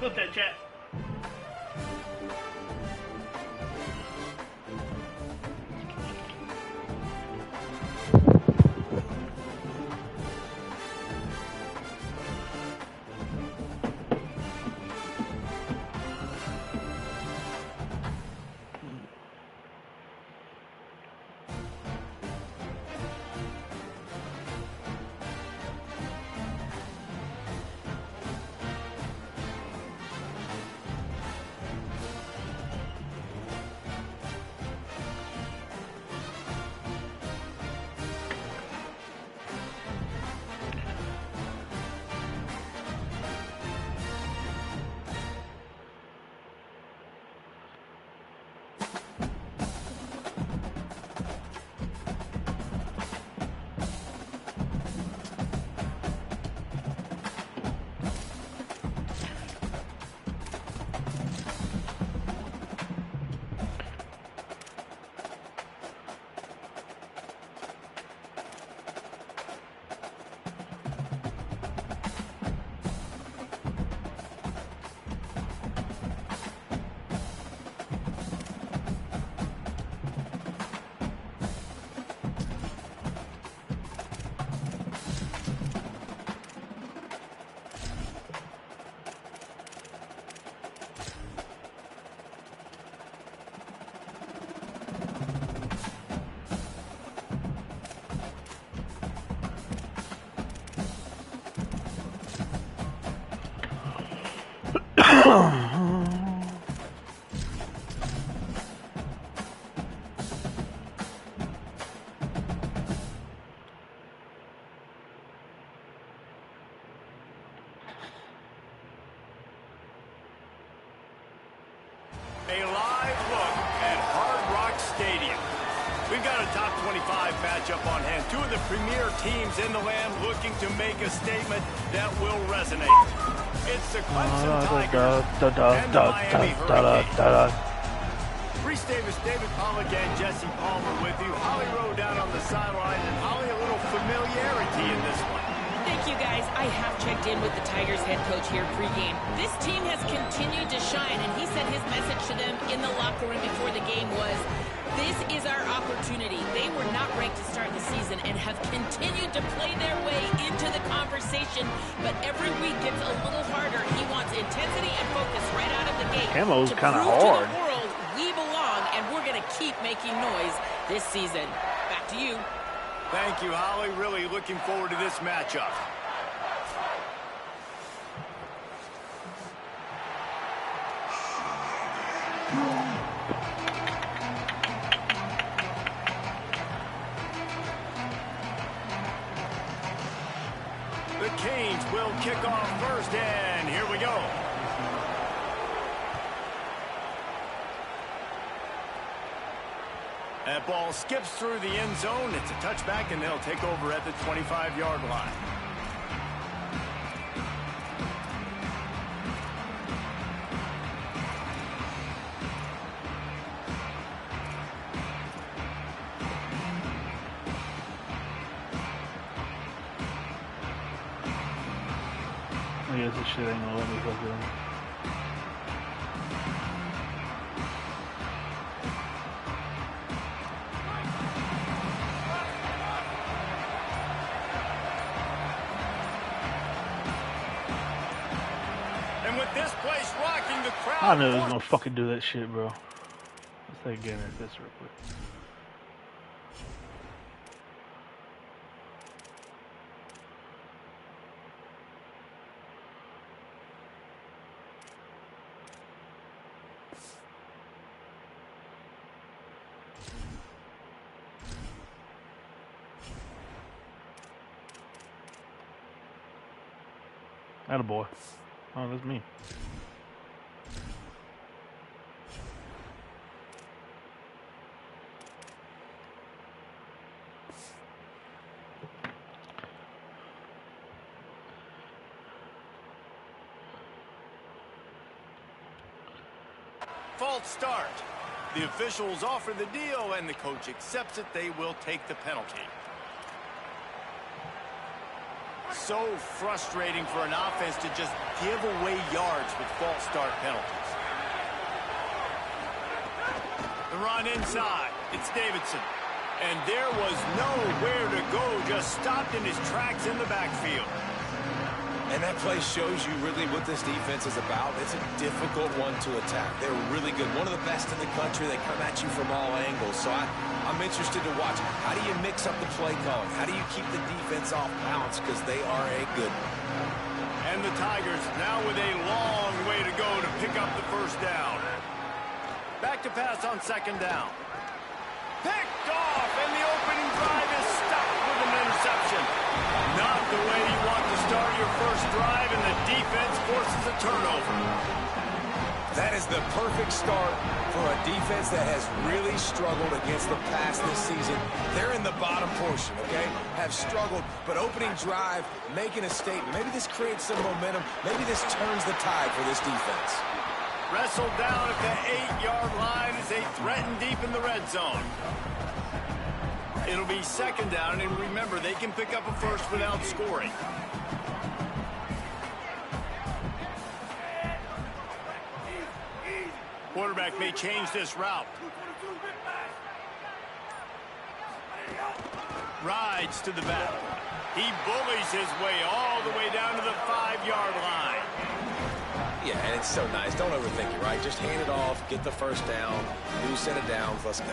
Flip that chat. A live look at Hard Rock Stadium. We've got a top 25 matchup on hand. Two of the premier teams in the land looking to make a statement that will resonate. It's the Clemson Tigers and the Miami Hurricanes. Reese Davis, David Pollack, and Jesse Palmer with you. Holly Rowe down on the sideline, and Holly, a little familiarity in this one. Thank you, guys. I have checked in with the Tigers head coach here pregame. This team has continued to shine, and he said his message to them in the locker room before the game was, this is our opportunity. They were not ranked to start the season and have continued to play their way into the conversation, but every week gets a little harder. He wants intensity and focus right out of the gate. Camo's kind of hard. To the world we belong, and we're going to keep making noise this season. Back to you. Thank you, Holly. Really looking forward to this matchup. The Canes will kick off first, and here we go. That ball skips through the end zone. It's a touchback, and they'll take over at the 25-yard line. I guess this shit ain't gonna let me fuck with. I knew it was gonna fucking do that shit, bro. Let's take a gander at this real quick. Attaboy. Oh, that's me. False start. The officials offer the deal, and the coach accepts it. They will take the penalty. so frustrating for an offense to just give away yards with false start penalties. The run inside. It's Davidson. And there was nowhere to go, just stopped in his tracks in the backfield. And that play shows you really what this defense is about. It's a difficult one to attack. They're really good. One of the best in the country. They come at you from all angles. So I'm interested to watch. How do you mix up the play calling? How do you keep the defense off balance? Because they are a good one. And the Tigers now with a long way to go to pick up the first down. Back to pass on second down. Picked off, and the opening drive is stopped with an interception. Not the way you want to start your first drive, and the defense forces a turnover. That is the perfect start for a defense that has really struggled against the pass this season. They're in the bottom portion, okay? Have struggled, but opening drive, making a statement. Maybe this creates some momentum. Maybe this turns the tide for this defense. Wrestled down at the 8-yard line as they threaten deep in the red zone. It'll be second down, and remember, they can pick up a first without scoring. Quarterback may change this route. Rides to the back. He bullies his way all the way down to the 5-yard line. Yeah, and it's so nice. Don't overthink it, right? Just hand it off, get the first down, new set of downs, let's go.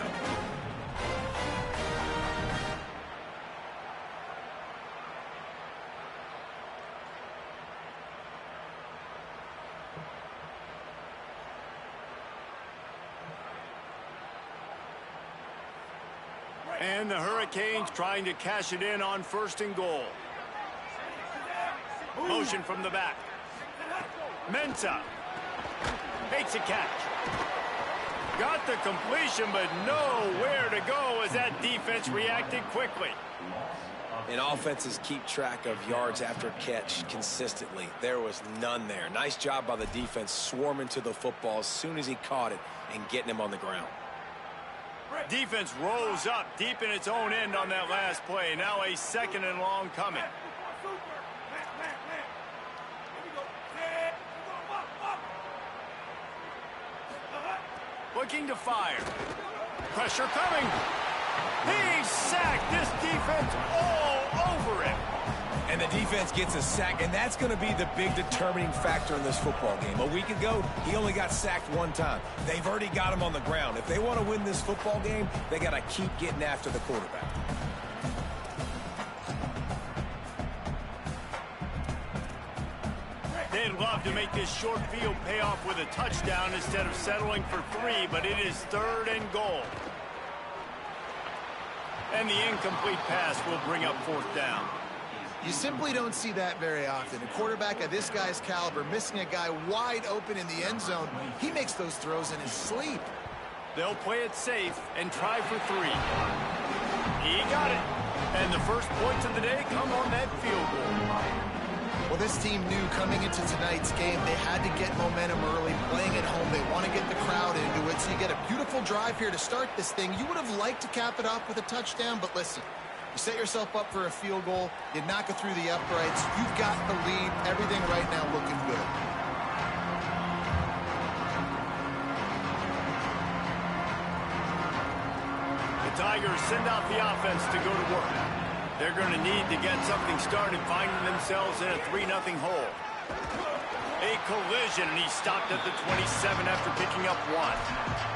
And the Hurricanes trying to cash it in on first and goal. Motion from the back. Ncaa makes a catch. Got the completion, but nowhere to go as that defense reacted quickly. And offenses keep track of yards after catch consistently. There was none there. Nice job by the defense swarming to the football as soon as he caught it and getting him on the ground. Defense rose up deep in its own end on that last play. Now a second and long coming. Looking to fire. Pressure coming. He sacked this defense all over him. And the defense gets a sack, and that's going to be the big determining factor in this football game. A week ago, he only got sacked one time. They've already got him on the ground. If they want to win this football game, they got to keep getting after the quarterback. They'd love to make this short field pay off with a touchdown instead of settling for 3, but it is third and goal. And the incomplete pass will bring up fourth down. You simply don't see that very often. A quarterback of this guy's caliber missing a guy wide open in the end zone. He makes those throws in his sleep. They'll play it safe and try for 3. He got it. And the first points of the day come on that field goal. Well, this team knew coming into tonight's game they had to get momentum early, playing at home. They want to get the crowd into it, so you get a beautiful drive here to start this thing. You would have liked to cap it off with a touchdown, but listen, you set yourself up for a field goal, you knock it through the uprights, you've got the lead, everything right now looking good. The Tigers send out the offense to go to work. They're going to need to get something started, finding themselves in a 3-0 hole. A collision, and he stopped at the 27 after picking up 1.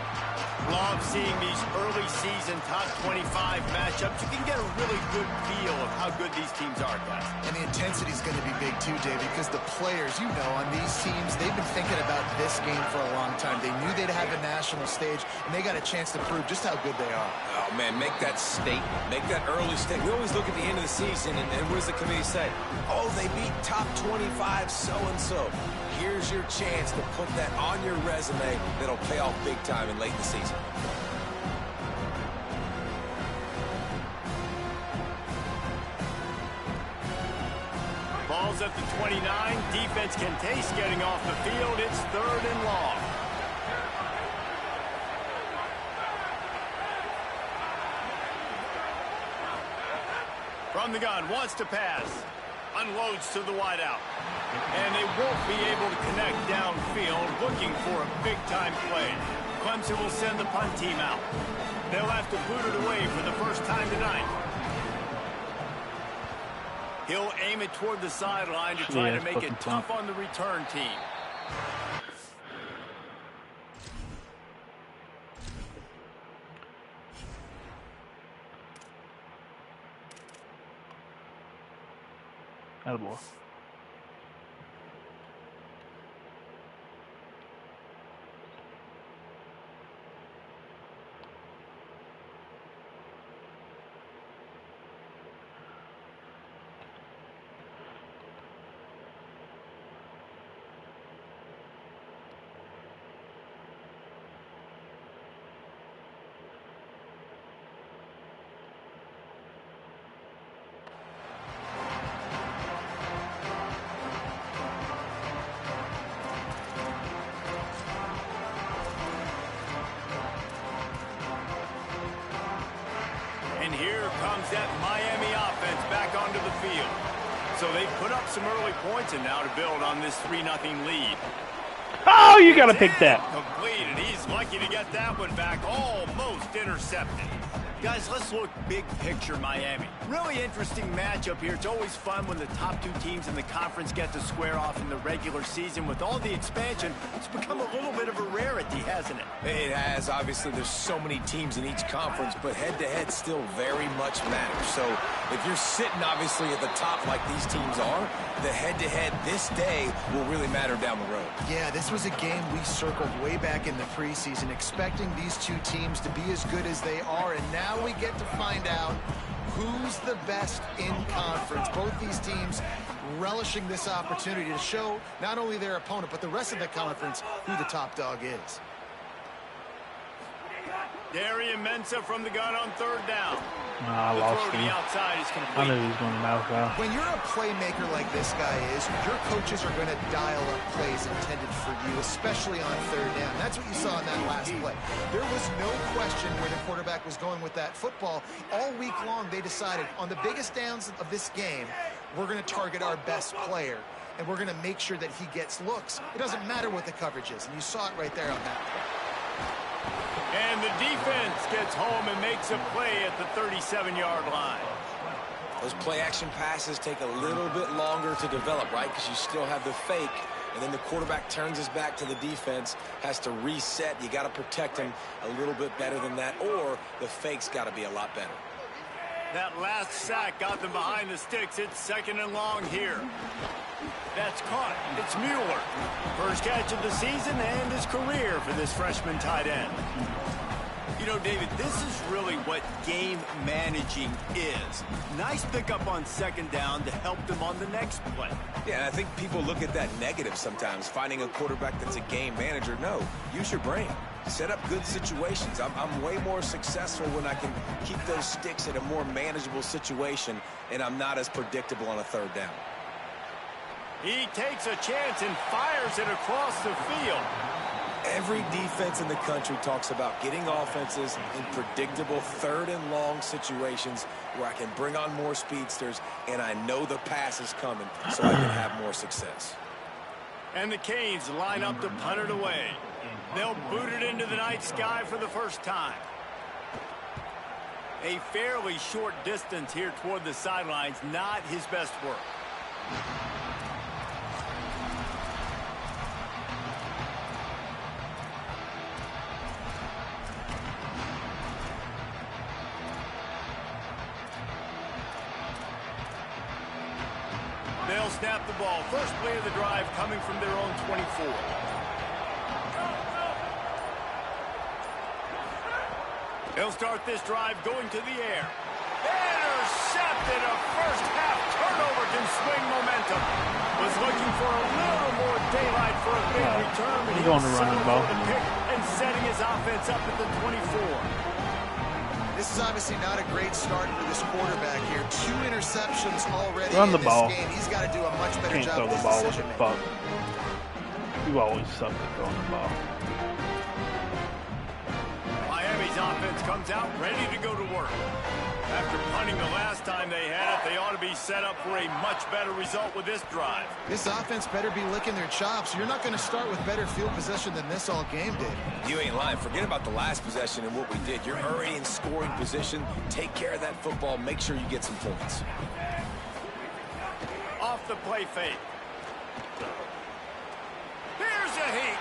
Love seeing these early season top 25 matchups. You can get a really good feel of how good these teams are, guys. And the intensity is going to be big too, Dave, because the players, you know, on these teams, they've been thinking about this game for a long time. They knew they'd have a national stage, and they got a chance to prove just how good they are. Oh, man, make that statement. Make that early statement. We always look at the end of the season, and what does the committee say? Oh, they beat top 25 so-and-so. Here's your chance to put that on your resume that'll pay off big time in late in the season. Ball's at the 29. Defense can taste getting off the field. It's third and long. From the gun, wants to pass. Unloads to the wideout. And they won't be able to connect downfield, looking for a big-time play. Clemson will send the punt team out. They'll have to boot it away for the first time tonight. He'll aim it toward the sideline to try to make it tough on the return team. Attaboy. And here comes that Miami offense back onto the field. So they put up some early points and now to build on this 3-0 lead. Oh, you gotta pick that. Complete, and he's lucky to get that one back, almost intercepted. Guys, let's look big picture Miami. Really interesting matchup here. It's always fun when the top two teams in the conference get to square off in the regular season. With all the expansion, it's become a little bit of a rarity, hasn't it? It has. Obviously, there's so many teams in each conference, but head-to-head still very much matters. So if you're sitting, obviously, at the top like these teams are, the head-to-head this day will really matter down the road. Yeah, this was a game we circled way back in the preseason, expecting these two teams to be as good as they are, and now we get to find out who's the best in conference. Both these teams relishing this opportunity to show not only their opponent, but the rest of the conference who the top dog is. Ncaa27 from the gun on third down. Nah, I lost him. Outside is I complete. knew he was going to mouth out. When you're a playmaker like this guy is, your coaches are going to dial up plays intended for you, especially on third down. That's what you saw in that last play. There was no question where the quarterback was going with that football. All week long, they decided on the biggest downs of this game, we're going to target our best player, and we're going to make sure that he gets looks. It doesn't matter what the coverage is, and you saw it right there on that play. And the defense gets home and makes a play at the 37-yard line. Those play-action passes take a little bit longer to develop, right? Because you still have the fake, and then the quarterback turns his back to the defense, has to reset. You got to protect him a little bit better than that, or the fake's got to be a lot better. That last sack got them behind the sticks. It's second and long here. That's caught. It's Mueller. First catch of the season and his career for this freshman tight end. You know, David, this is really what game managing is. Nice pickup on second down to help them on the next play. Yeah, and I think people look at that negative sometimes, finding a quarterback that's a game manager. No, use your brain. Set up good situations. I'm way more successful when I can keep those sticks in a more manageable situation, and I'm not as predictable on a third down. He takes a chance and fires it across the field. Every defense in the country talks about getting offenses in predictable third and long situations where I can bring on more speedsters and I know the pass is coming so I can have more success. And the Canes line up to punt it away. They'll boot it into the night sky for the first time. A fairly short distance here toward the sidelines, not his best work. They'll snap the ball. First play of the drive coming from their own 24. They'll start this drive going to the air. Intercepted. A first half turnover can swing momentum. Was looking for a little more daylight for a big return. He's going to run the ball. And setting his offense up at the 24. This is obviously not a great start for this quarterback here. 2 interceptions already Run in the this ball. game. He's got to do a much better Can't job throw with the his ball with the decision-making. fuck. You always suck at throwing the ball. Miami's offense comes out ready to go to work. After punting the last time they had it, they ought to be set up for a much better result with this drive. This offense better be licking their chops. You're not going to start with better field possession than this all game did. You ain't lying. Forget about the last possession and what we did. You're already in scoring position. Take care of that football. Make sure you get some points. Off the play fake. Here's a heat.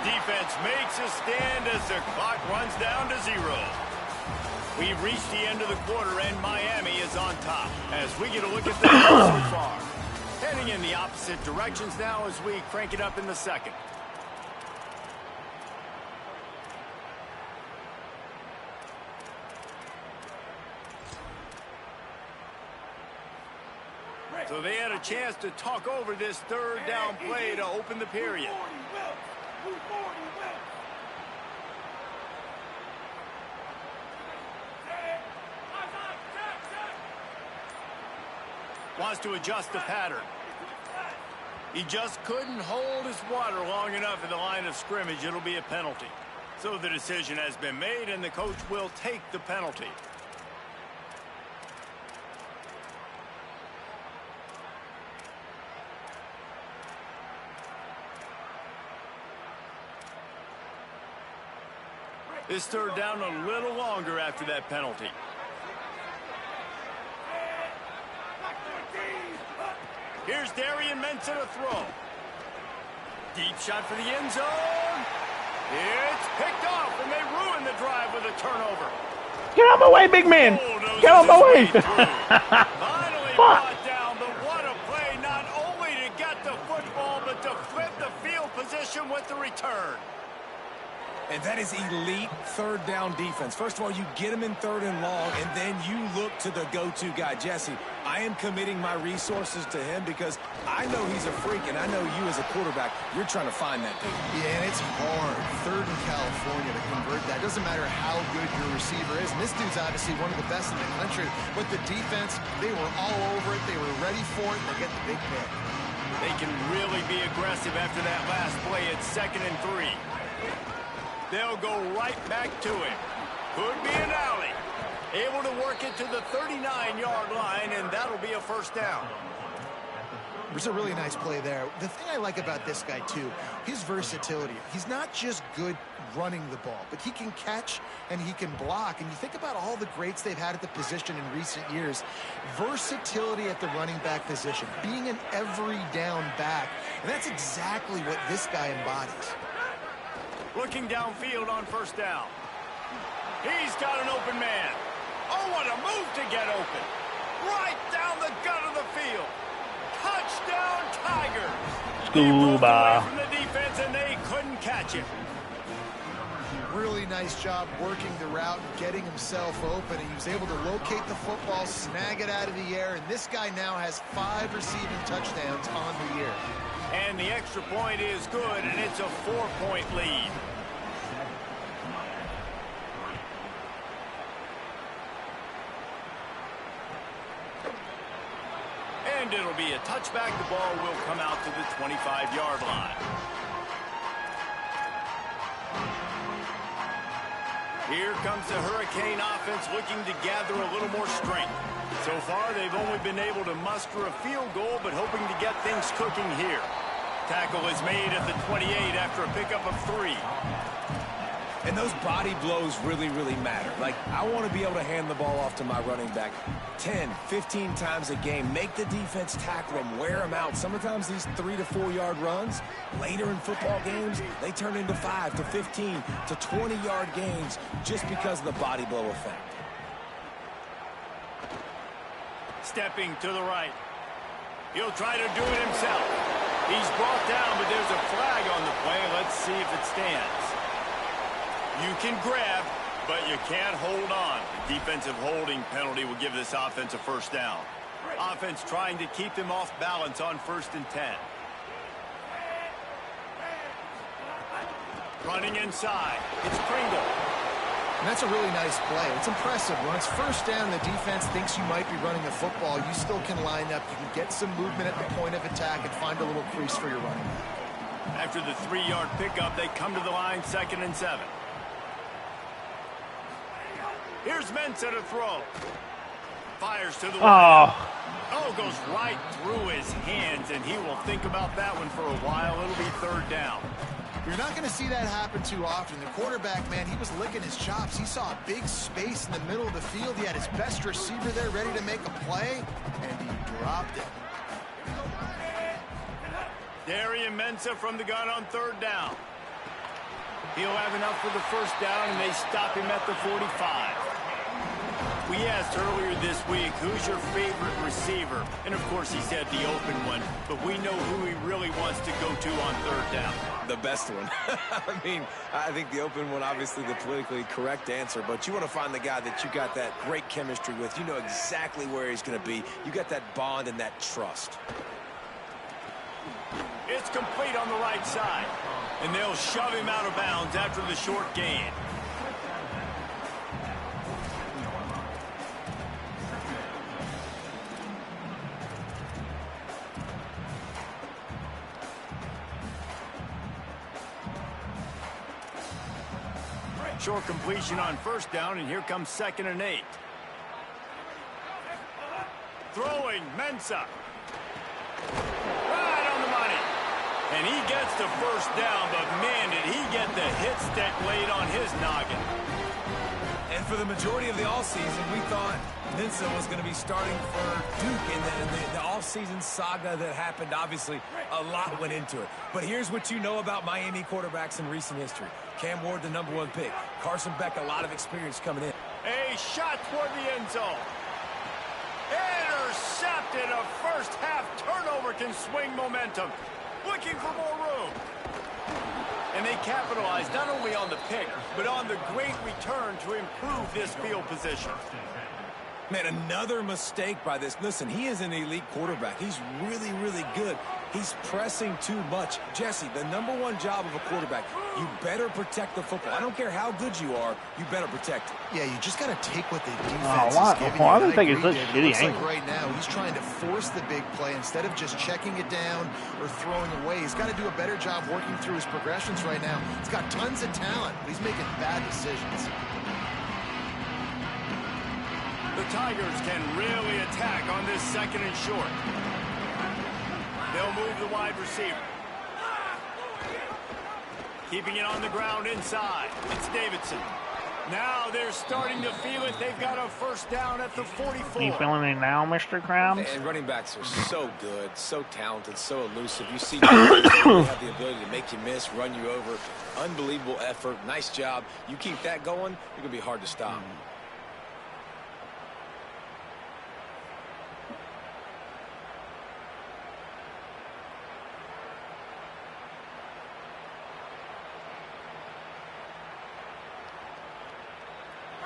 Defense makes a stand as the clock runs down to 0. We've reached the end of the quarter, and Miami is on top as we get a look at the game so far. Heading in the opposite directions now as we crank it up in the second. So they had a chance to talk over this third down play to open the period. Wants to adjust the pattern. He just couldn't hold his water long enough at the line of scrimmage. It'll be a penalty. So the decision has been made, and the coach will take the penalty. This third down a little longer after that penalty. Here's Darian Mensa to throw. Deep shot for the end zone. It's picked off, and they ruin the drive with a turnover. Get out of my way, big man. Get out of my way. Finally brought down, but what a play, not only to get the football, but to flip the field position with the return. And that is elite third down defense. First of all, you get him in third and long, and then you look to the go-to guy, Jesse. I am committing my resources to him because I know he's a freak, and I know you as a quarterback, you're trying to find that dude. Yeah, and it's hard. Third in California to convert that. Doesn't matter how good your receiver is. And this dude's obviously one of the best in the country. But the defense, they were all over it. They were ready for it, and they get the big pick. They can really be aggressive after that last play at 2nd and 3. They'll go right back to him. Could be an alley. Able to work it to the 39-yard line, and that'll be a first down. There's a really nice play there. The thing I like about this guy, too, his versatility. He's not just good running the ball, but he can catch and he can block. And you think about all the greats they've had at the position in recent years. Versatility at the running back position, being an every down back. And that's exactly what this guy embodies. Looking downfield on first down. He's got an open man. Oh, what a move to get open. Right down the gut of the field. Touchdown, Tigers. Scuba. From the defense, and they couldn't catch him. Really nice job working the route and getting himself open. And he was able to locate the football, snag it out of the air, and this guy now has 5 receiving touchdowns on the year. And the extra point is good, and it's a 4-point lead. And it'll be a touchback. The ball will come out to the 25-yard line. Here comes the Hurricane offense looking to gather a little more strength. So far, they've only been able to muster a field goal, but hoping to get things cooking here. Tackle is made at the 28 after a pickup of 3. And those body blows really, really matter. Like, I want to be able to hand the ball off to my running back 10, 15 times a game. Make the defense tackle them, wear them out. Sometimes these 3 to 4 yard runs, later in football games, they turn into 5 to 15 to 20-yard gains just because of the body blow effect. Stepping to the right. He'll try to do it himself. He's brought down, but there's a flag on the play. Let's see if it stands. You can grab, but you can't hold on. The defensive holding penalty will give this offense a first down. Offense trying to keep them off balance on 1st and 10. Running inside. It's Pringle. And that's a really nice play. It's impressive. When it's first down, the defense thinks you might be running the football. You still can line up. You can get some movement at the point of attack and find a little crease for your running. After the 3-yard pickup, they come to the line 2nd and 7. Here's Ncaa to throw. Fires to the Oh. Oh, goes right through his hands, and he will think about that one for a while. It'll be 3rd down. You're not going to see that happen too often. The quarterback, man, he was licking his chops. He saw a big space in the middle of the field. He had his best receiver there ready to make a play, and he dropped it. Ncaa from the gun on 3rd down. He'll have enough for the 1st down, and they stop him at the 45. We asked earlier this week, who's your favorite receiver? And, of course, he said the open one, but we know who he really wants to go to on 3rd down. The best one. I mean, I think the open one, obviously the politically correct answer, but you want to find the guy that you got that great chemistry with. You know exactly where he's going to be. You got that bond and that trust. It's complete on the right side, and they'll shove him out of bounds after the short gain. Short completion on 1st down, and here comes 2nd and 8. Throwing, Ncaa. Right on the money. And he gets the 1st down, but man, did he get the hit stick laid on his noggin. And for the majority of the offseason, we thought Ncaa was going to be starting for Duke in the offseason saga that happened. Obviously, a lot went into it. But here's what you know about Miami quarterbacks in recent history. Cam Ward, the #1 pick. Carson Beck, a lot of experience coming in. A shot toward the end zone. Intercepted. A 1st half turnover can swing momentum. Looking for more room. And they capitalized not only on the pick, but on the great return to improve this field position. Man, another mistake by this. Listen, he is an elite quarterback. He's really, really good. He's pressing too much. Jesse, the #1 job of a quarterback, you better protect the football. I don't care how good you are, you better protect it. Yeah, you just got to take what the defense is giving you. I don't think it's David. such It shitty looks angle. like right now he's trying to force the big play instead of just checking it down or throwing away. He's got to do a better job working through his progressions right now. He's got tons of talent, but he's making bad decisions. The Tigers can really attack on this 2nd and short. They'll move the wide receiver. Keeping it on the ground inside. It's Davidson. Now they're starting to feel it. They've got a 1st down at the 44. You feeling it now, Mr. Krabs? And running backs are so good, so talented, so elusive. You see, they have the ability to make you miss, run you over. Unbelievable effort. Nice job. You keep that going, you're going to be hard to stop.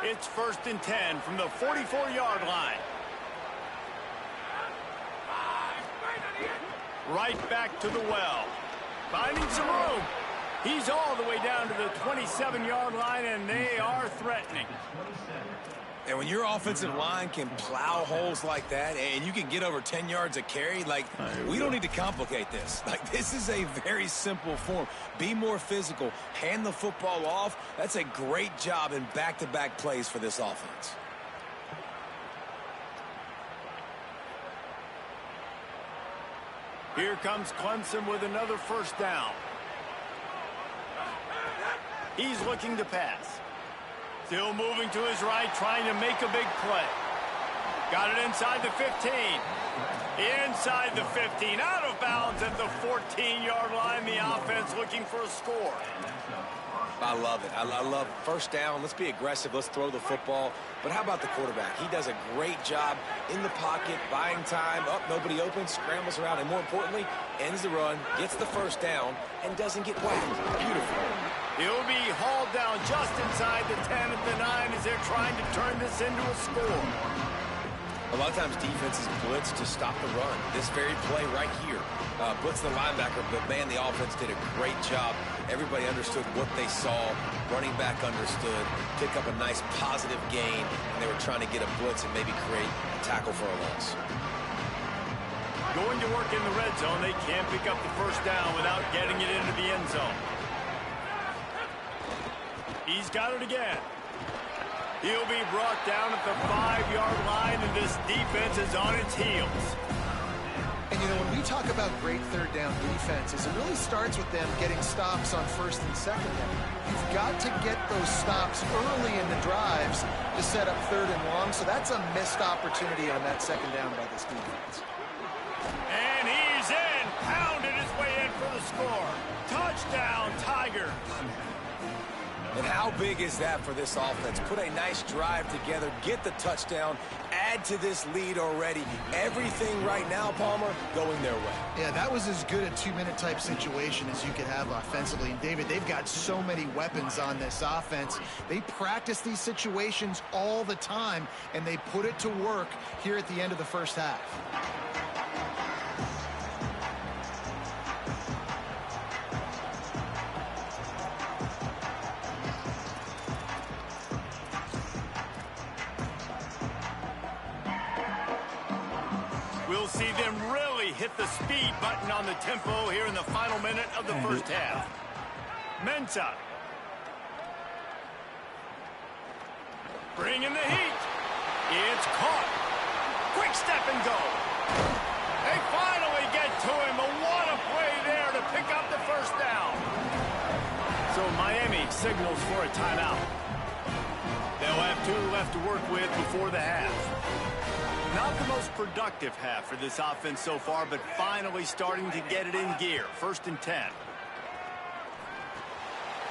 It's 1st and 10 from the 44-yard line. Right back to the well. Finding some room. He's all the way down to the 27-yard line, and they are threatening. And when your offensive line can plow holes like that and you can get over 10 yards a carry, like, we don't need to complicate this. Like, this is a very simple form. Be more physical. Hand the football off. That's a great job in back-to-back plays for this offense. Here comes Clemson with another 1st down. He's looking to pass. Still moving to his right, trying to make a big play. Got it inside the 15. Inside the 15. Out of bounds at the 14-yard line. The offense looking for a score. I love it. I love 1st down. Let's be aggressive. Let's throw the football. But how about the quarterback? He does a great job in the pocket, buying time. Up, nobody open, scrambles around, and more importantly, ends the run, gets the 1st down, and doesn't get whacked. Beautiful. He'll be hauled down just inside the 10 at the 9 as they're trying to turn this into a score. A lot of times defenses blitz to stop the run. This very play right here, blitz the linebacker, but man, the offense did a great job. Everybody understood what they saw. Running back understood. Pick up a nice positive gain, and they were trying to get a blitz and maybe create a tackle for a loss. Going to work in the red zone. They can't pick up the 1st down without getting it into the end zone. He's got it again. He'll be brought down at the 5-yard line, and this defense is on its heels. And, you know, when we talk about great third down defenses, it really starts with them getting stops on first and second down. You've got to get those stops early in the drives to set up third and long, so that's a missed opportunity on that second down by this defense. And he's in, pounded his way in for the score. Touchdown, Tigers. And how big is that for this offense? Put a nice drive together, get the touchdown, add to this lead already. Everything right now, Palmer, going their way. Yeah, that was as good a two-minute type situation as you could have offensively. And, David, they've got so many weapons on this offense. They practice these situations all the time, and they put it to work here at the end of the first half. We'll see them really hit the speed button on the tempo here in the final minute of the first half. Ncaa. Bringing the heat. It's caught. Quick step and go. They finally get to him. A what a play there to pick up the first down. So Miami signals for a timeout. They'll have 2 left to work with before the half. Not the most productive half for this offense so far, but finally starting to get it in gear. 1st and 10.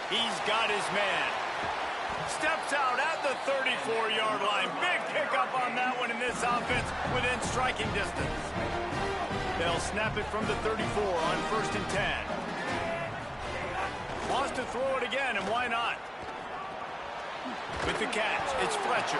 He's got his man. Steps out at the 34-yard line. Big pickup on that one in this offense within striking distance. They'll snap it from the 34 on 1st and 10. Wants to throw it again, and why not? With the catch, it's Fletcher.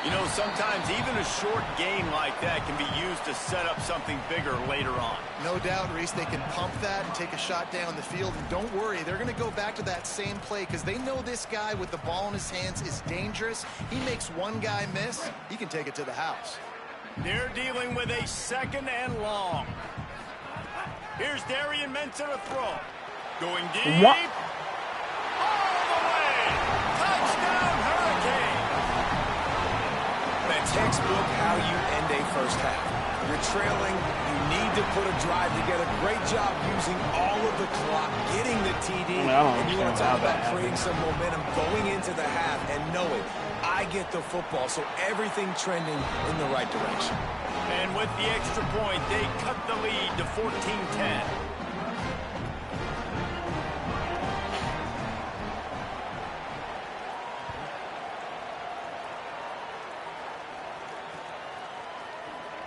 You know, sometimes even a short game like that can be used to set up something bigger later on. No doubt, Reese, they can pump that and take a shot down the field. And don't worry, they're going to go back to that same play because they know this guy with the ball in his hands is dangerous. He makes one guy miss, he can take it to the house. They're dealing with a 2nd and long. Here's Darian Mensah to throw. Going deep. What? All the way. Touchdown, Hurricane. Textbook how you end a first half. You're trailing, you need to put a drive together. Great job using all of the clock, getting the TD, and you want to talk about creating some momentum going into the half and knowing I get the football, so everything trending in the right direction. And with the extra point, they cut the lead to 14-10.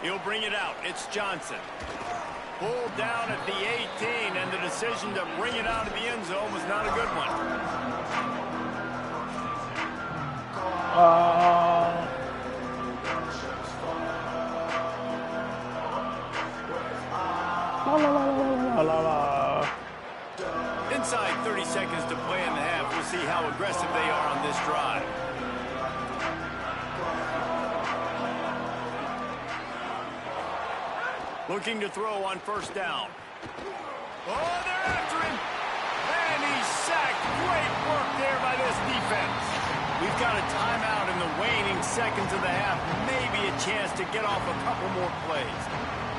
He'll bring it out. It's Johnson. Pulled down at the 18, and the decision to bring it out of the end zone was not a good one. Inside 30 seconds to play in the half. We'll see how aggressive they are on this drive. Looking to throw on 1st down. Oh, they're after him. And he's sacked. Great work there by this defense. We've got a timeout in the waning seconds of the half. Maybe a chance to get off a couple more plays.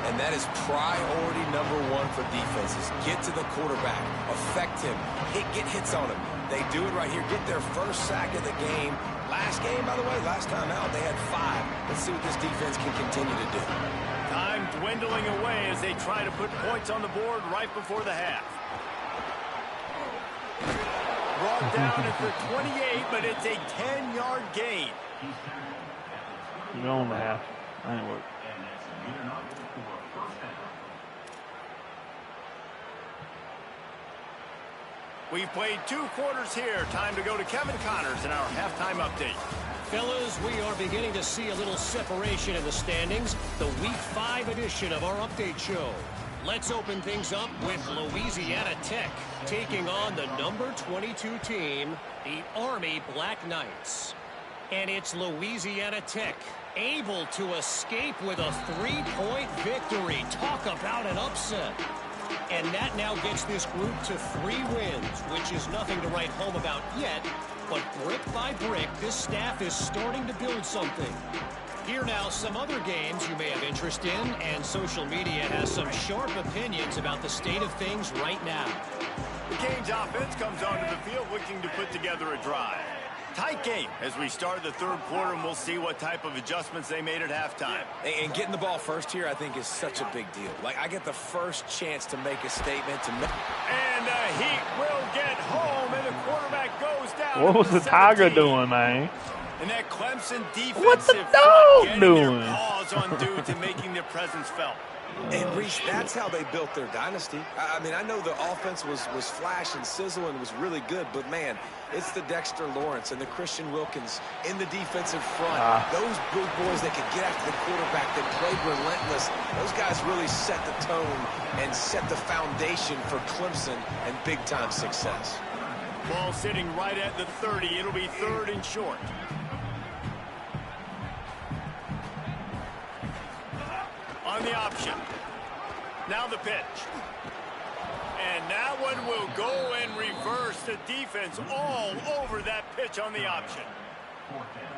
And that is priority #1 for defenses. Get to the quarterback. Affect him. Get hits on him. They do it right here. Get their first sack of the game. Last game, by the way, last time out, they had 5. Let's see what this defense can continue to do. Time dwindling away as they try to put points on the board right before the half. Brought down at the 28, but it's a 10-yard gain. You go on the half. That ain't work. We've played 2 quarters here. Time to go to Kevin Connors in our halftime update. Fellas, we are beginning to see a little separation in the standings. The Week 5 edition of our update show. Let's open things up with Louisiana Tech taking on the number 22 team, the Army Black Knights. And it's Louisiana Tech able to escape with a 3-point victory. Talk about an upset. And that now gets this group to 3 wins, which is nothing to write home about yet. But brick by brick, this staff is starting to build something. Here now, some other games you may have interest in, and social media has some sharp opinions about the state of things right now. The Canes offense comes onto the field looking to put together a drive. Tight game as we start the third quarter, and we'll see what type of adjustments they made at halftime. And getting the ball first here, I think, is such a big deal. Like, I get the first chance to make a statement. And Heat will get home, and the quarterback goes down. What was the Tiger doing, man? And that Clemson defensive What's the dog doing? Their paws on dudes and making their presence felt. And, Reese, that's how they built their dynasty. I mean, I know the offense was flash and sizzle and was really good, but, man, it's the Dexter Lawrence and the Christian Wilkins in the defensive front. Those big boys that could get after the quarterback, that played relentless. Those guys really set the tone and set the foundation for Clemson and big-time success. Ball sitting right at the 30. It'll be 3rd and short. On the option. Now the pitch. And that one will go and reverse. The defense all over that pitch on the option.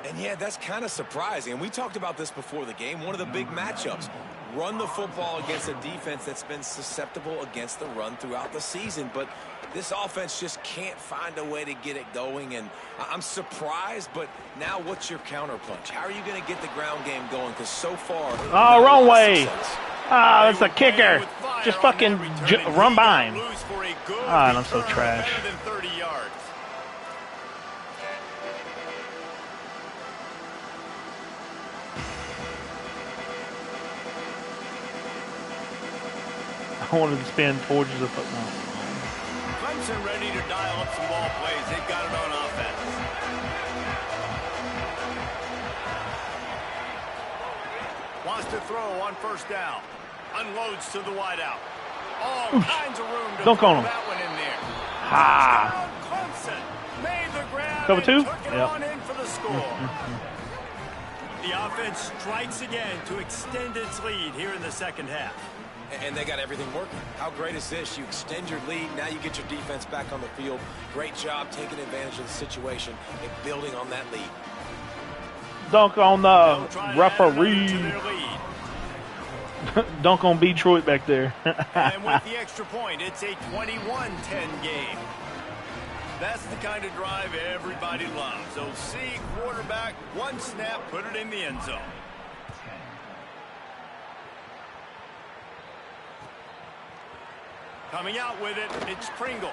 And, yeah, that's kind of surprising. And we talked about this before the game. One of the big matchups. Run the football against a defense that's been susceptible against the run throughout the season. But this offense just can't find a way to get it going. And I'm surprised, but now what's your counterpunch? How are you going to get the ground game going? Because so far... Oh, wrong way. Ah, that's a kicker. Just fucking run by him. Ah, and I'm so trash. I wanted to spin forges of football. Clemson ready to dial up some ball plays. They've got it on offense. Wants to throw on 1st down. Unloads to the wideout. All kinds of room to Dunk throw on him. that one in there. Ha! Clemson made the grab. Cover 2? Took it on in for the score. The offense strikes again to extend its lead here in the 2nd half. And they got everything working. How great is this? You extend your lead. Now you get your defense back on the field. Great job taking advantage of the situation and building on that lead. Dunk on the referee. Dunk on Detroit back there. And with the extra point, it's a 21-10 game. That's the kind of drive everybody loves. OC, quarterback, 1 snap, put it in the end zone. Coming out with it, it's Pringle.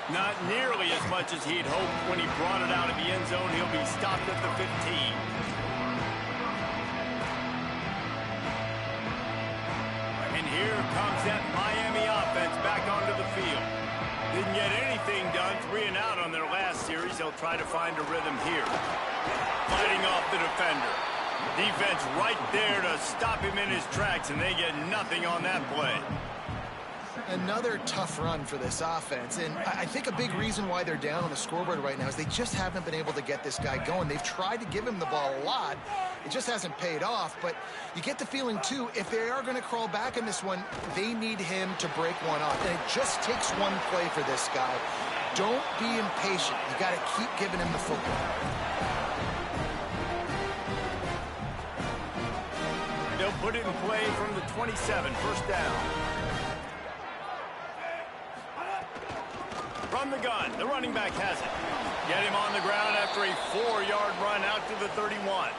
Not nearly as much as he'd hoped when he brought it out of the end zone. He'll be stopped at the 15. And here comes that Miami offense back onto the field. Didn't get anything done. 3 and out on their last series. They'll try to find a rhythm here. Fighting off the defender. Defense right there to stop him in his tracks, and they get nothing on that play. Another tough run for this offense, and I think a big reason why they're down on the scoreboard right now is they just haven't been able to get this guy going. They've tried to give him the ball a lot. It just hasn't paid off, but you get the feeling, too, if they are going to crawl back in this one, they need him to break one off, and it just takes one play for this guy. Don't be impatient. You got to keep giving him the football. They'll put it in play from the 27, 1st down. From the gun, the running back has it. Get him on the ground after a 4-yard run out to the 31.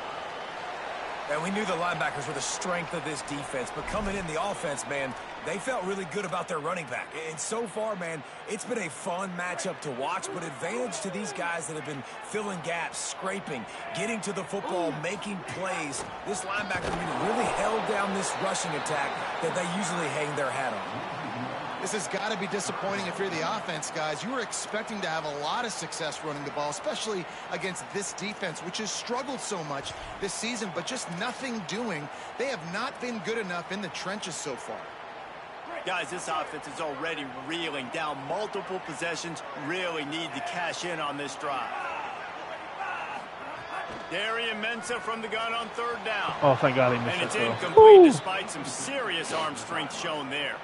And we knew the linebackers were the strength of this defense, but coming in the offense, man, they felt really good about their running back. And so far, man, it's been a fun matchup to watch, but advantage to these guys that have been filling gaps, scraping, getting to the football, making plays. This linebacker really held down this rushing attack that they usually hang their hat on. This has got to be disappointing if you're the offense, guys. You were expecting to have a lot of success running the ball, especially against this defense, which has struggled so much this season, but just nothing doing. They have not been good enough in the trenches so far. Guys, this offense is already reeling down multiple possessions. Really need to cash in on this drive. Darian Mensah from the gun on 3rd down. Oh, thank God he missed and that it's throw. incomplete despite some serious arm strength shown there.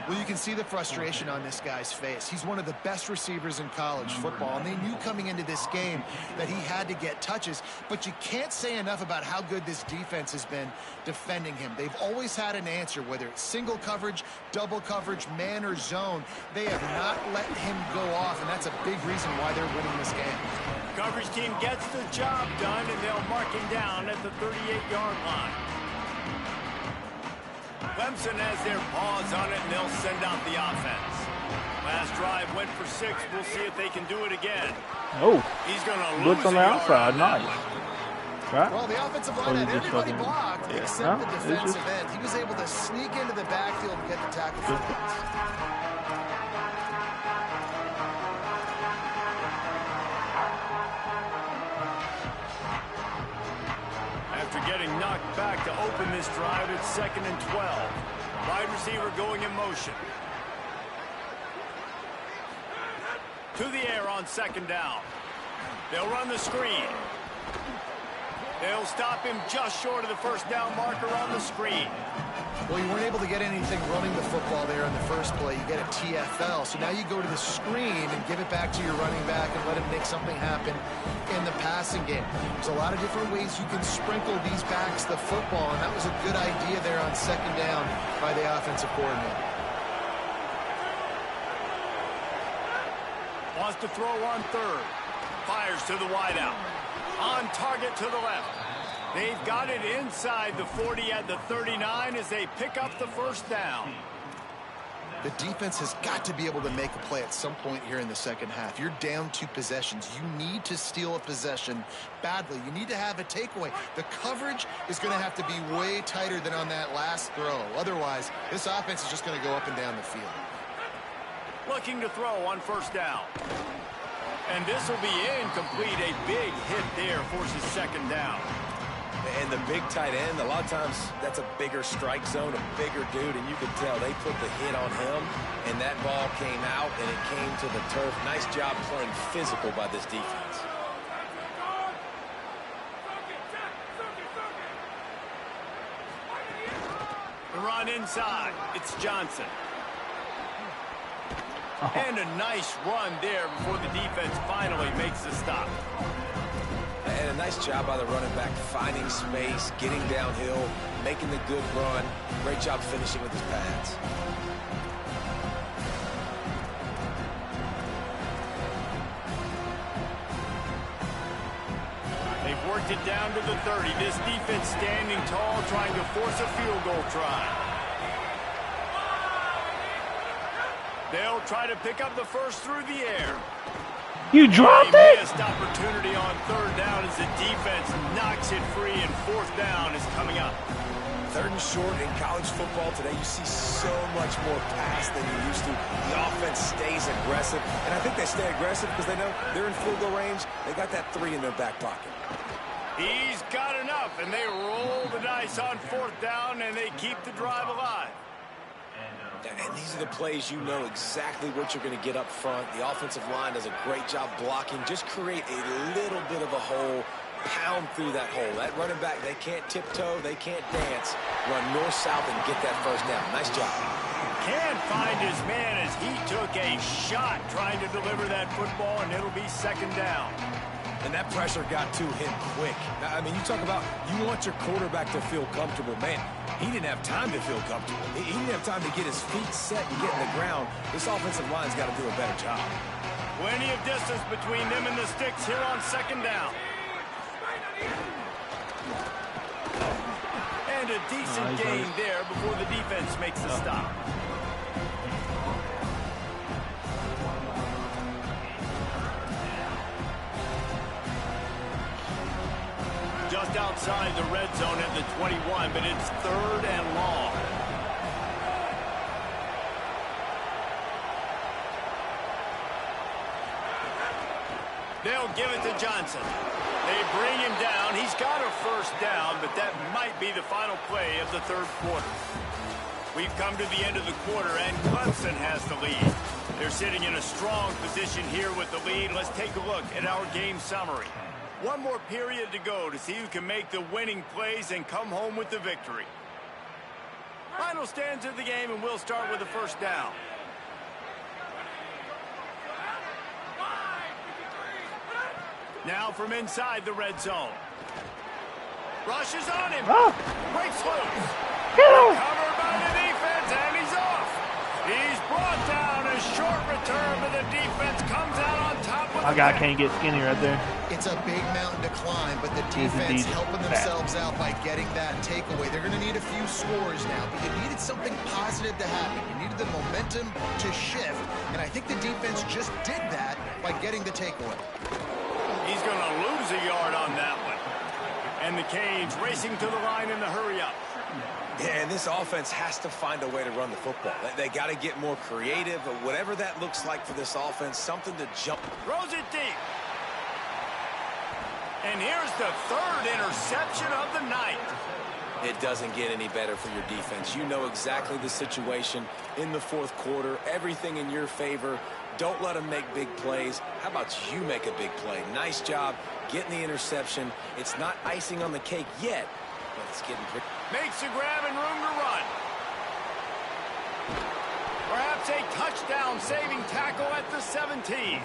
Well, you can see the frustration on this guy's face. He's one of the best receivers in college football, and they knew coming into this game that he had to get touches, but you can't say enough about how good this defense has been defending him. They've always had an answer, whether it's single coverage, double coverage, man or zone. They have not let him go off, and that's a big reason why they're winning this game. Coverage team gets the job done, and they'll mark him down at the 38-yard line. Clemson has their paws on it, and they'll send out the offense. Last drive went for 6. We'll see if they can do it again. Oh, he's going to looks lose on the outside. Nice. Right? Well, the offensive line had everybody blocked except the defensive end. He was able to sneak into the backfield and get the tackle for points. After getting knocked back to open this drive, it's 2nd and 12. Wide receiver going in motion. To the air on 2nd down. They'll run the screen. They'll stop him just short of the 1st down marker on the screen. Well, you weren't able to get anything running the football there on the first play. You get a TFL. So now you go to the screen and give it back to your running back and let him make something happen in the passing game. There's a lot of different ways you can sprinkle these backs the football, and that was a good idea there on 2nd down by the offensive coordinator. Wants to throw on 3rd. Fires to the wideout. On target to the left. They've got it inside the 40 at the 39 as they pick up the 1st down. The defense has got to be able to make a play at some point here in the second half. You're down 2 possessions. You need to steal a possession badly. You need to have a takeaway. The coverage is going to have to be way tighter than on that last throw. Otherwise, this offense is just going to go up and down the field. Looking to throw on 1st down. And this will be incomplete. A big hit there forces 2nd down. And the big tight end, a lot of times that's a bigger strike zone, a bigger dude, and you can tell they put the hit on him, and that ball came out, and it came to the turf. Nice job playing physical by this defense. The run inside. It's Johnson. And a nice run there before the defense finally makes the stop. And a nice job by the running back, finding space, getting downhill, making the good run. Great job finishing with his pads. They've worked it down to the 30. This defense standing tall, trying to force a field goal try. They'll try to pick up the 1st through the air. You dropped it? Missed opportunity on 3rd down as the defense knocks it free, and 4th down is coming up. 3rd and short in college football today, you see so much more pass than you used to. The offense stays aggressive, and I think they stay aggressive because they know they're in field goal range. They got that 3 in their back pocket. He's got enough, and they roll the dice on 4th down, and they keep the drive alive. And these are the plays you know exactly what you're going to get up front. The offensive line does a great job blocking. Just create a little bit of a hole, pound through that hole. That running back, they can't tiptoe, they can't dance. Run north-south and get that 1st down. Nice job. Can't find his man as he took a shot trying to deliver that football, and it'll be 2nd down. And that pressure got to him quick. I mean, you talk about you want your quarterback to feel comfortable. Man, he didn't have time to feel comfortable. He didn't have time to get his feet set and get in the ground. This offensive line's got to do a better job. Plenty of distance between them and the sticks here on 2nd down. And a decent gain there before the defense makes the stop. Just outside the red zone at the 21, but it's 3rd and long. They'll give it to Johnson. They bring him down. He's got a 1st down, but that might be the final play of the 3rd quarter. We've come to the end of the quarter, and Clemson has the lead. They're sitting in a strong position here with the lead. Let's take a look at our game summary. One more period to go to see who can make the winning plays and come home with the victory. Final stands of the game, and we'll start with the first down. Now from inside the red zone. Rushes on him. Breaks loose. Covered by the defense, and he's off. He's brought down. A short return, but the defense comes out on top with My guy can't get skinny right there. It's a big mountain to climb, but the defense helping themselves out by getting that takeaway. They're going to need a few scores now, but you needed something positive to happen. You needed the momentum to shift, and I think the defense just did that by getting the takeaway. He's going to lose a yard on that one. And the Canes racing to the line in the hurry-up. Yeah, and this offense has to find a way to run the football. They got to get more creative, but whatever that looks like for this offense, something to jump. Throws it deep. And here's the third interception of the night. It doesn't get any better for your defense. You know exactly the situation in the fourth quarter, everything in your favor. Don't let them make big plays. How about you make a big play? Nice job getting the interception. It's not icing on the cake yet, but it's getting pretty. Makes a grab and room to run. Perhaps a touchdown-saving tackle at the 17.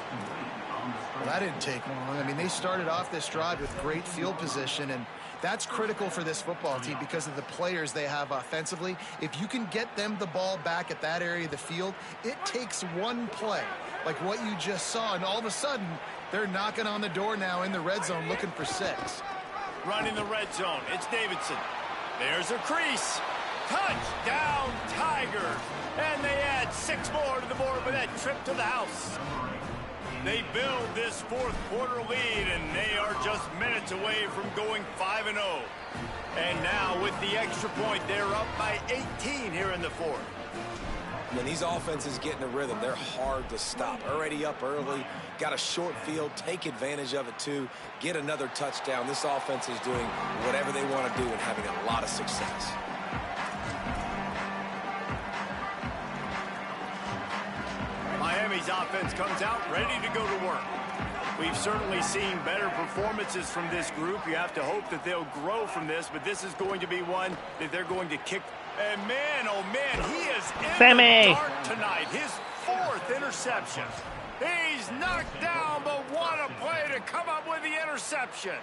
Well, that didn't take long. I mean, they started off this drive with great field position, and that's critical for this football team because of the players they have offensively. If you can get them the ball back at that area of the field, it takes one play, like what you just saw, and all of a sudden, they're knocking on the door now in the red zone looking for 6. Running the red zone, it's Davidson. There's a crease. Touchdown, Tigers. And they add 6 more to the board with that trip to the house. They build this fourth quarter lead, and they are just minutes away from going 5-0. And now with the extra point, they're up by 18 here in the fourth. When these offenses get in a rhythm, they're hard to stop. Already up early, got a short field, take advantage of it too, get another touchdown. This offense is doing whatever they want to do and having a lot of success. Miami's offense comes out ready to go to work. We've certainly seen better performances from this group. You have to hope that they'll grow from this, but this is going to be one that they're going to kick. And man, oh man, he is in the dark tonight. His 4th interception. He's knocked down, but what a play to come up with the interception.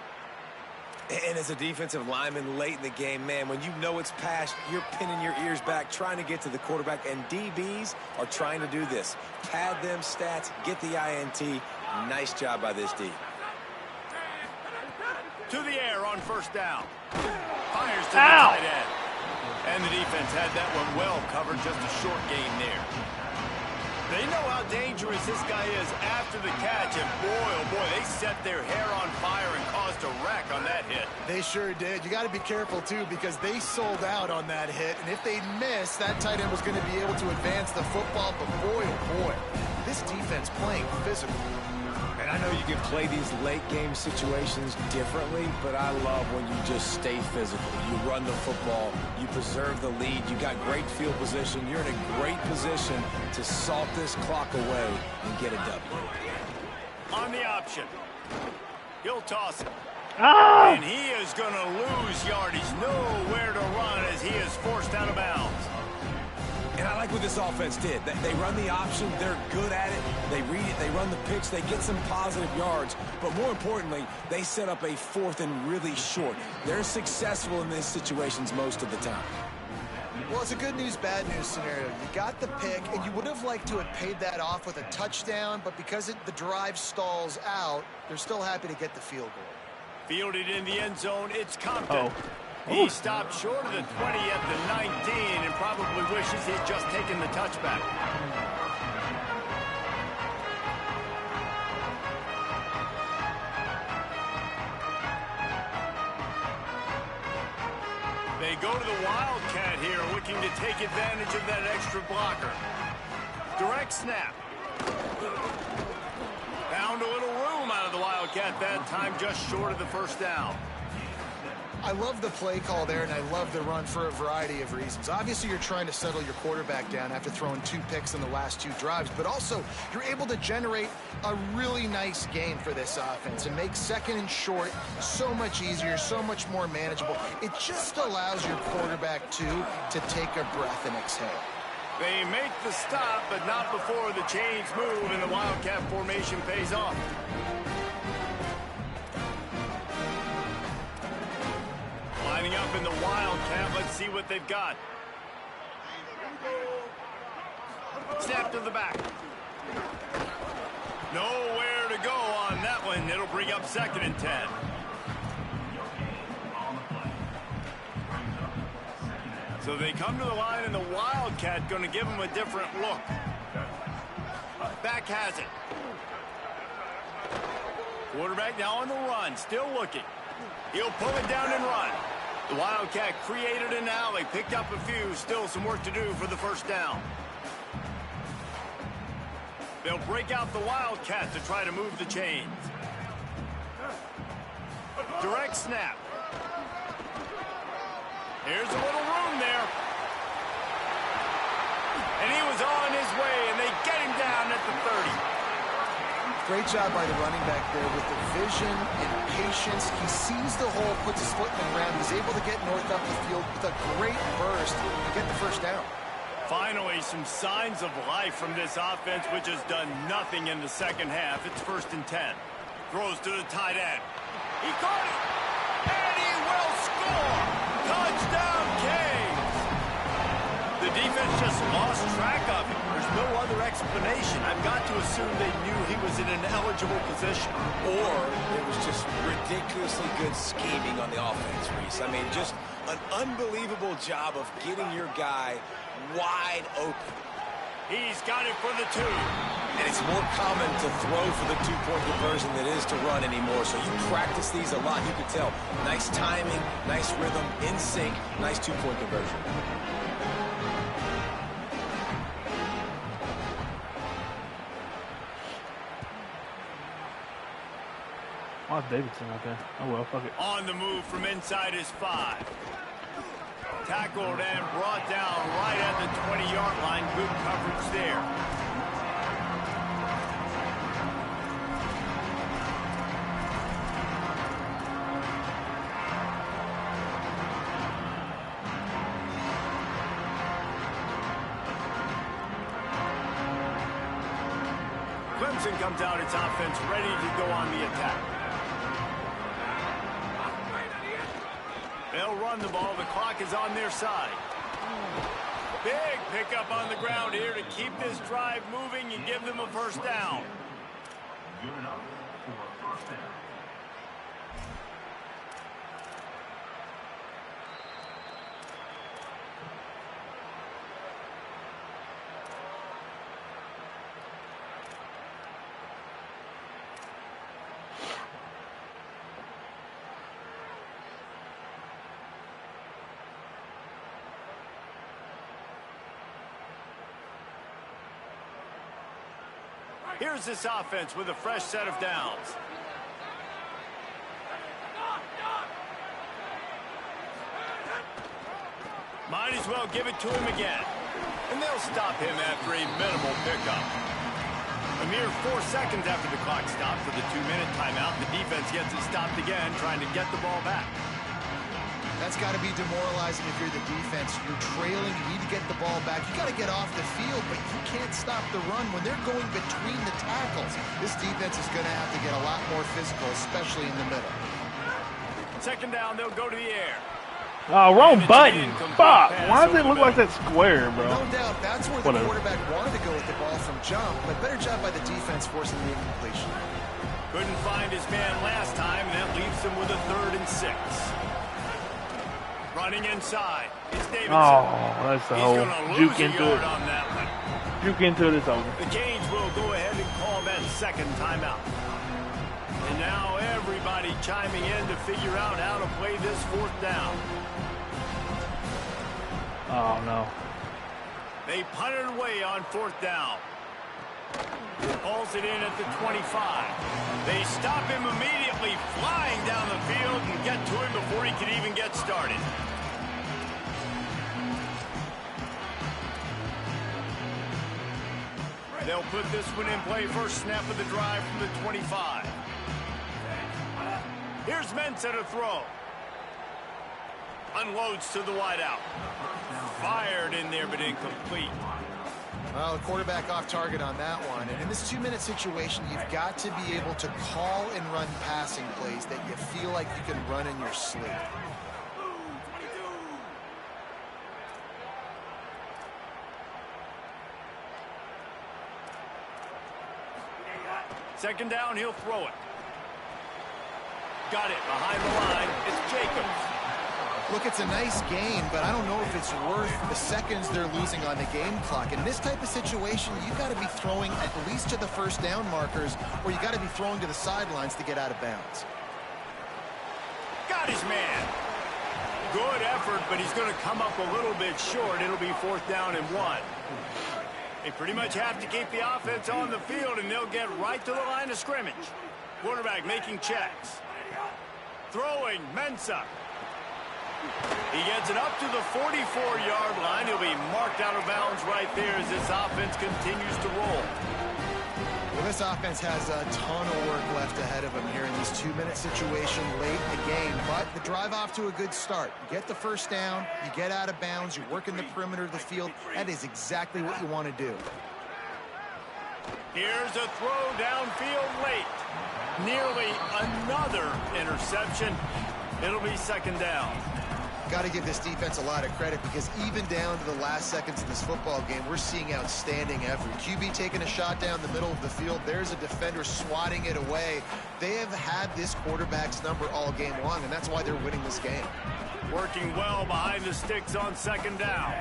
And as a defensive lineman late in the game, man, when you know it's past, you're pinning your ears back, trying to get to the quarterback, and DBs are trying to do this. Pad them stats, get the INT. Nice job by this D. To the air on first down. Fires to the tight end. And the defense had that one well covered, just a short gain there. They know how dangerous this guy is after the catch, and boy, oh boy, they set their hair on fire and caused a wreck on that hit. They sure did. You got to be careful, too, because they sold out on that hit, and if they miss, that tight end was going to be able to advance the football, but boy, oh boy, this defense playing physical. And I know you can play these late-game situations differently, but I love when you just stay physical. You run the football, you preserve the lead, you got great field position, you're in a great position to salt this clock away and get a W. On the option, he'll toss it. And he is going to lose yardage, nowhere to run as he is forced out of bounds. And I like what this offense did. They run the option. They're good at it. They read it. They run the pitch. They get some positive yards. But more importantly, they set up a 4th and really short. They're successful in these situations most of the time. Well, it's a good news, bad news scenario. You got the pick, and you would have liked to have paid that off with a touchdown, but because the drive stalls out, they're still happy to get the field goal. Fielded in the end zone, it's Compton. He stopped short of the 20 at the 19 and probably wishes he had just taken the touchback. They go to the Wildcat here, looking to take advantage of that extra blocker. Direct snap. Found a little room out of the Wildcat that time, just short of the first down. I love the play call there, and I love the run for a variety of reasons. Obviously, you're trying to settle your quarterback down after throwing 2 picks in the last 2 drives, but also you're able to generate a really nice game for this offense and make 2nd and short so much easier, so much more manageable. It just allows your quarterback, too, to take a breath and exhale. They make the stop, but not before the chains move and the Wildcat formation pays off. Lining up in the Wildcat, let's see what they've got. Snap to the back. Nowhere to go on that one. It'll bring up 2nd and 10. So they come to the line, and the Wildcat going to give them a different look. Back has it. Quarterback now on the run, still looking. He'll pull it down and run. The Wildcat created an alley, picked up a few, still some work to do for the first down. They'll break out the Wildcat to try to move the chains. Direct snap. Here's a little room there. And he was on his way, and they get him down at the 30. Great job by the running back there with the vision and patience. He sees the hole, puts his foot in the ground. He's able to get north up the field with a great burst and get the first down. Finally, some signs of life from this offense, which has done nothing in the second half. It's 1st and 10. Throws to the tight end. He caught it, and he will score. Touchdown, Canes. The defense just lost track of him. There's no other explanation. I've got to assume they knew he was in an eligible position. Or it was just ridiculously good scheming on the offense, Reese. I mean, just an unbelievable job of getting your guy wide open. He's got it for the 2. And it's more common to throw for the 2-point conversion than it is to run anymore. So you practice these a lot. You can tell. Nice timing, nice rhythm, in sync, nice 2-point conversion. Oh, Davidson out there. Oh, well, fuck it. On the move from inside his 5. Tackled and brought down right at the 20-yard line. Good coverage there. Clemson comes out its offense ready to go on the attack. They'll run the ball. The clock is on their side. Big pickup on the ground here to keep this drive moving and give them a first down. Good enough for a first down. Here's this offense with a fresh set of downs. Might as well give it to him again. And they'll stop him after a minimal pickup. A mere 4 seconds after the clock stopped for the 2-minute timeout, the defense gets it stopped again, trying to get the ball back. That's got to be demoralizing if you're the defense. You're trailing. You need to get the ball back. You got to get off the field, but you can't stop the run when they're going between the tackles. This defense is going to have to get a lot more physical, especially in the middle. 2nd down, they'll go to the air. Oh, wrong button. Fuck. Why does it look like that square, bro? No doubt, that's where the quarterback wanted to go with the ball from jump, but better job by the defense forcing the incompletion. Couldn't find his man last time, and that leaves him with a 3rd and 6. Running inside. It's Davidson. Oh, that's the He's whole juke into it. On that one. Juke into it, it's over. The Canes will go ahead and call that 2nd timeout. And now everybody chiming in to figure out how to play this 4th down. Oh, no. They punted away on 4th down. Pulls it in at the 25. They stop him immediately, flying down the field and get to him before he can even get started. They'll put this one in play first snap of the drive from the 25. Here's Ncaa to throw. Unloads to the wideout. Fired in there, but incomplete. Well, the quarterback off target on that one. And in this 2-minute situation, you've got to be able to call and run passing plays that you feel like you can run in your sleep. Second down, he'll throw it. Got it behind the line. It's Jacobs. Look, it's a nice gain, but I don't know if it's worth the seconds they're losing on the game clock. In this type of situation, you've got to be throwing at least to the first down markers, or you got to be throwing to the sidelines to get out of bounds. Got his man. Good effort, but he's going to come up a little bit short. It'll be 4th down and 1. They pretty much have to keep the offense on the field, and they'll get right to the line of scrimmage. Quarterback making checks. Throwing, Ncaa. He gets it up to the 44-yard line. He'll be marked out of bounds right there as this offense continues to roll. Well, this offense has a ton of work left ahead of them here in this 2-minute situation late in the game. But the drive off to a good start. You get the first down, you get out of bounds, you work in the perimeter of the field. That is exactly what you want to do. Here's a throw downfield late. Nearly another interception. It'll be 2nd down. Got to give this defense a lot of credit because even down to the last seconds of this football game, we're seeing outstanding effort. QB taking a shot down the middle of the field. There's a defender swatting it away. They have had this quarterback's number all game long, and that's why they're winning this game. Working well behind the sticks on 2nd down.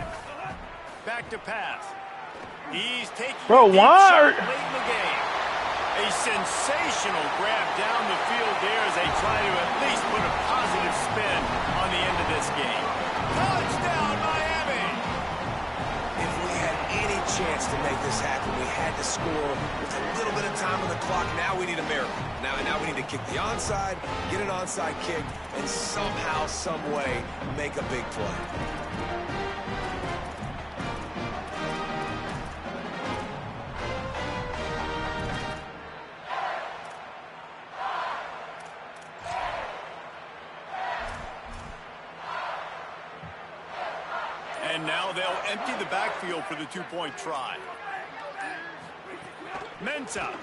Back to pass. He's taking a deep shot late in the game. A sensational grab down the field there as they try to at least put a positive spin on the end of this game. Touchdown, Miami! If we had any chance to make this happen, we had to score with a little bit of time on the clock. Now we need a miracle. Now we need to kick the onside, get an onside kick, and somehow, some way, make a big play. And now they'll empty the backfield for the 2-point try. Ncaa.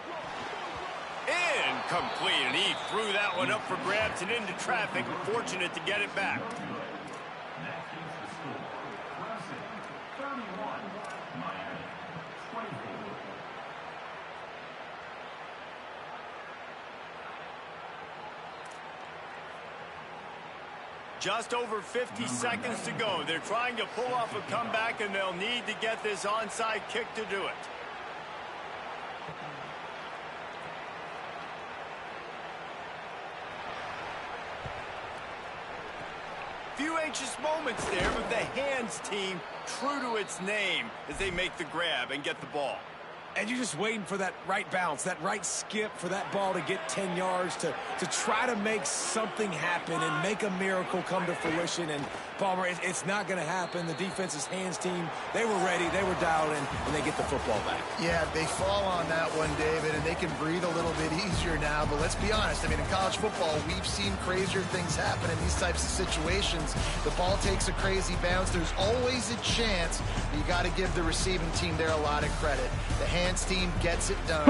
Incomplete, and he threw that one up for grabs and into traffic. Fortunate to get it back. Next is the score. 31, Miami 24. Just over 50 seconds to go. They're trying to pull off a comeback, and they'll need to get this onside kick to do it. Few anxious moments there, but the hands team true to its name as they make the grab and get the ball. And you're just waiting for that right bounce, that right skip for that ball to get 10 yards to try to make something happen and make a miracle come to fruition. And, Palmer, it's not going to happen. The defense's hands team, they were ready, they were dialed in, and they get the football back. Yeah, they fall on that one, David, and they can breathe a little bit easier now. But let's be honest. I mean, in college football, we've seen crazier things happen in these types of situations. The ball takes a crazy bounce. There's always a chance. You got to give the receiving team there a lot of credit. The hands team gets it done.